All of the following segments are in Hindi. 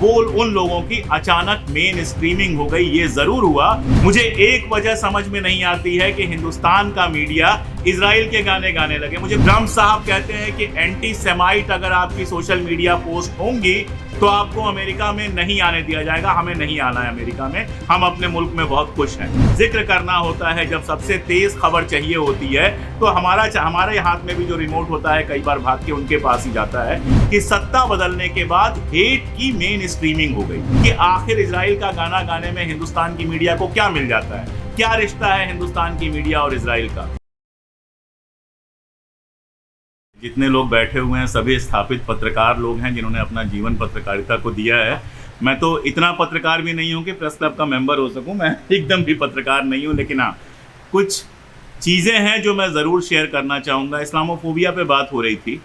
वो उन लोगों की अचानक मेन स्ट्रीमिंग हो गई। ये जरूर हुआ। मुझे एक वजह समझ में नहीं आती है कि हिंदुस्तान का मीडिया इजराइल के गाने गाने लगे। मुझे ट्रम्प साहब कहते हैं कि एंटी सेमाइट अगर आपकी सोशल मीडिया पोस्ट होंगी तो आपको अमेरिका में नहीं आने दिया जाएगा। हमें नहीं आना है अमेरिका में, हम अपने मुल्क में बहुत खुश हैं। जिक्र करना होता है जब सबसे तेज खबर चाहिए होती है तो हमारे हाथ में भी जो रिमोट होता है कई बार भाग के उनके पास ही जाता है कि सत्ता बदलने के बाद हेट की मेन स्ट्रीमिंग हो गई कि आखिर इजराइल का गाना गाने में हिंदुस्तान की मीडिया को क्या मिल जाता है, क्या रिश्ता है हिंदुस्तान की मीडिया और इजराइल का। जितने लोग बैठे हुए हैं सभी स्थापित पत्रकार लोग हैं जिन्होंने अपना जीवन पत्रकारिता को दिया है। मैं तो इतना पत्रकार भी नहीं हूं कि प्रेस क्लब का मेंबर हो सकूं, मैं एकदम भी पत्रकार नहीं हूं, लेकिन हाँ कुछ चीज़ें हैं जो मैं ज़रूर शेयर करना चाहूँगा। इस्लामोफोबिया पे बात हो रही थी।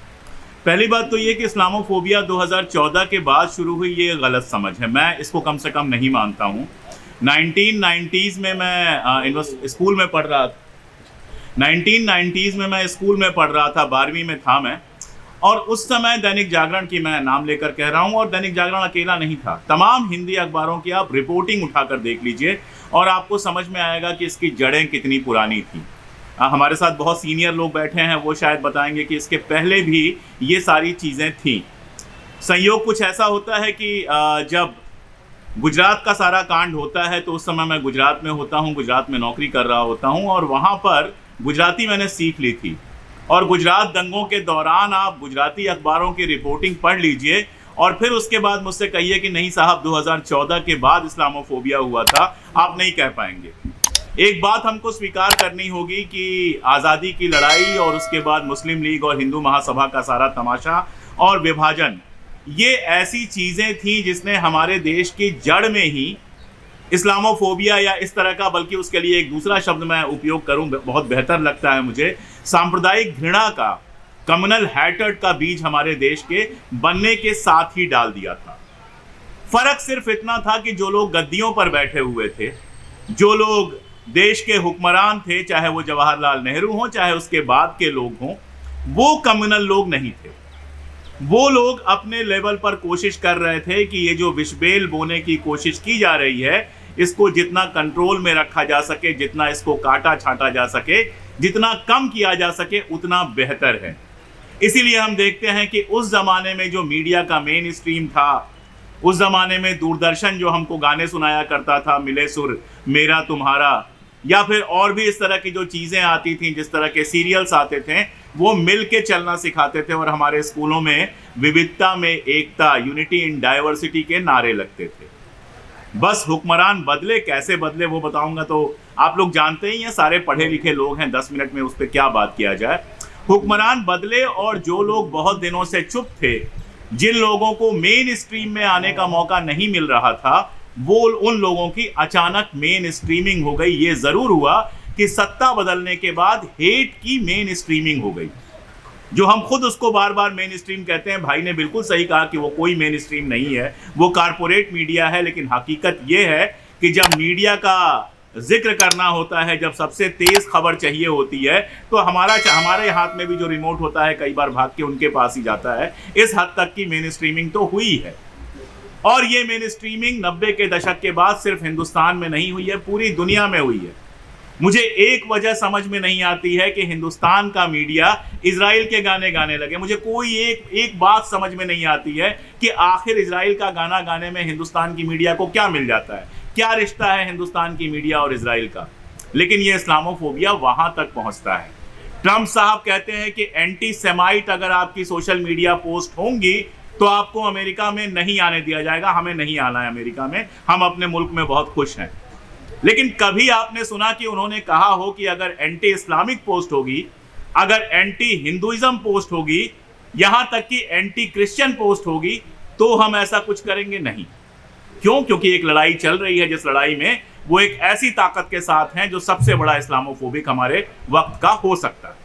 पहली बात तो ये कि इस्लामोफोबिया 2014 के बाद शुरू हुई, ये गलत समझ है। मैं इसको कम से कम नहीं मानता हूँ। 1990s में मैं स्कूल में पढ़ रहा था। 1990s में मैं स्कूल में पढ़ रहा था, 12वीं में था मैं, और उस समय दैनिक जागरण की मैं नाम लेकर कह रहा हूँ, और दैनिक जागरण अकेला नहीं था। तमाम हिंदी अखबारों की आप रिपोर्टिंग उठाकर देख लीजिए और आपको समझ में आएगा कि इसकी जड़ें कितनी पुरानी थी। हमारे साथ बहुत सीनियर लोग बैठे हैं, वो शायद बताएंगे कि इसके पहले भी ये सारी चीज़ें थीं। संयोग कुछ ऐसा होता है कि जब गुजरात का सारा कांड होता है तो उस समय मैं गुजरात में होता हूँ, गुजरात में नौकरी कर रहा होता हूँ, और वहाँ पर गुजराती मैंने सीख ली थी। और गुजरात दंगों के दौरान आप गुजराती अखबारों की रिपोर्टिंग पढ़ लीजिए और फिर उसके बाद मुझसे कहिए कि नहीं साहब 2014 के बाद इस्लामोफोबिया हुआ था, आप नहीं कह पाएंगे। एक बात हमको स्वीकार करनी होगी कि आज़ादी की लड़ाई और उसके बाद मुस्लिम लीग और हिंदू महासभा का सारा तमाशा और विभाजन, ये ऐसी चीज़ें थीं जिसने हमारे देश की जड़ में ही इस्लामोफोबिया या इस तरह का, बल्कि उसके लिए एक दूसरा शब्द मैं उपयोग करूं बहुत बेहतर लगता है मुझे, सांप्रदायिक घृणा का, कम्युनल हैट्रेड का बीज हमारे देश के बनने के साथ ही डाल दिया था। फर्क सिर्फ इतना था कि जो लोग गद्दियों पर बैठे हुए थे, जो लोग देश के हुक्मरान थे, चाहे वो जवाहरलाल नेहरू हों चाहे उसके बाद के लोग हों, वो कम्युनल लोग नहीं थे। वो लोग अपने लेवल पर कोशिश कर रहे थे कि ये जो विषबेल बोने की कोशिश की जा रही है इसको जितना कंट्रोल में रखा जा सके, जितना इसको काटा छांटा जा सके, जितना कम किया जा सके उतना बेहतर है। इसीलिए हम देखते हैं कि उस जमाने में जो मीडिया का मेन स्ट्रीम था, उस जमाने में दूरदर्शन जो हमको गाने सुनाया करता था, मिले सुर मेरा तुम्हारा, या फिर और भी इस तरह की जो चीज़ें आती थीं, जिस तरह के सीरियल्स आते थे, वो मिल के चलना सिखाते थे और हमारे स्कूलों में विविधता में एकता, यूनिटी इन डाइवर्सिटी के नारे लगते थे। बस हुक्मरान बदले, कैसे बदले वो बताऊंगा तो आप लोग जानते ही हैं, सारे पढ़े लिखे लोग हैं, 10 मिनट में उस पर क्या बात किया जाए। हुक्मरान बदले और जो लोग बहुत दिनों से चुप थे, जिन लोगों को मेन स्ट्रीम में आने का मौका नहीं मिल रहा था, वो उन लोगों की अचानक मेन स्ट्रीमिंग हो गई। ये जरूर हुआ कि सत्ता बदलने के बाद हेट की मेन स्ट्रीमिंग हो गई, जो हम खुद उसको बार बार मेन स्ट्रीम कहते हैं। भाई ने बिल्कुल सही कहा कि वो कोई मेन स्ट्रीम नहीं है, वो कारपोरेट मीडिया है। लेकिन हकीकत ये है कि जब मीडिया का जिक्र करना होता है, जब सबसे तेज खबर चाहिए होती है, तो हमारे हाथ में भी जो रिमोट होता है कई बार भाग के उनके पास ही जाता है। इस हद तक की मेन स्ट्रीमिंग तो हुई है, और ये मेन स्ट्रीमिंग 90 के दशक के बाद सिर्फ हिंदुस्तान में नहीं हुई है, पूरी दुनिया में हुई है। मुझे एक वजह समझ में नहीं आती है कि हिंदुस्तान का मीडिया इजराइल के गाने गाने लगे। मुझे कोई एक बात समझ में नहीं आती है कि आखिर इजराइल का गाना गाने में हिंदुस्तान की मीडिया को क्या मिल जाता है, क्या रिश्ता है हिंदुस्तान की मीडिया और इजराइल का। लेकिन ये इस्लामोफोबिया वहां तक पहुंचता है। ट्रम्प साहब कहते हैं कि एंटी सेमाइट अगर आपकी सोशल मीडिया पोस्ट होंगी तो आपको अमेरिका में नहीं आने दिया जाएगा। हमें नहीं आना है अमेरिका में, हम अपने मुल्क में बहुत खुश हैं। लेकिन कभी आपने सुना कि उन्होंने कहा हो कि अगर एंटी इस्लामिक पोस्ट होगी, अगर एंटी हिंदुइज्म पोस्ट होगी, यहां तक कि एंटी क्रिश्चियन पोस्ट होगी, तो हम ऐसा कुछ करेंगे? नहीं। क्यों? क्योंकि एक लड़ाई चल रही है, जिस लड़ाई में वो एक ऐसी ताकत के साथ हैं जो सबसे बड़ा इस्लामोफोबिक हमारे वक्त का हो सकता है।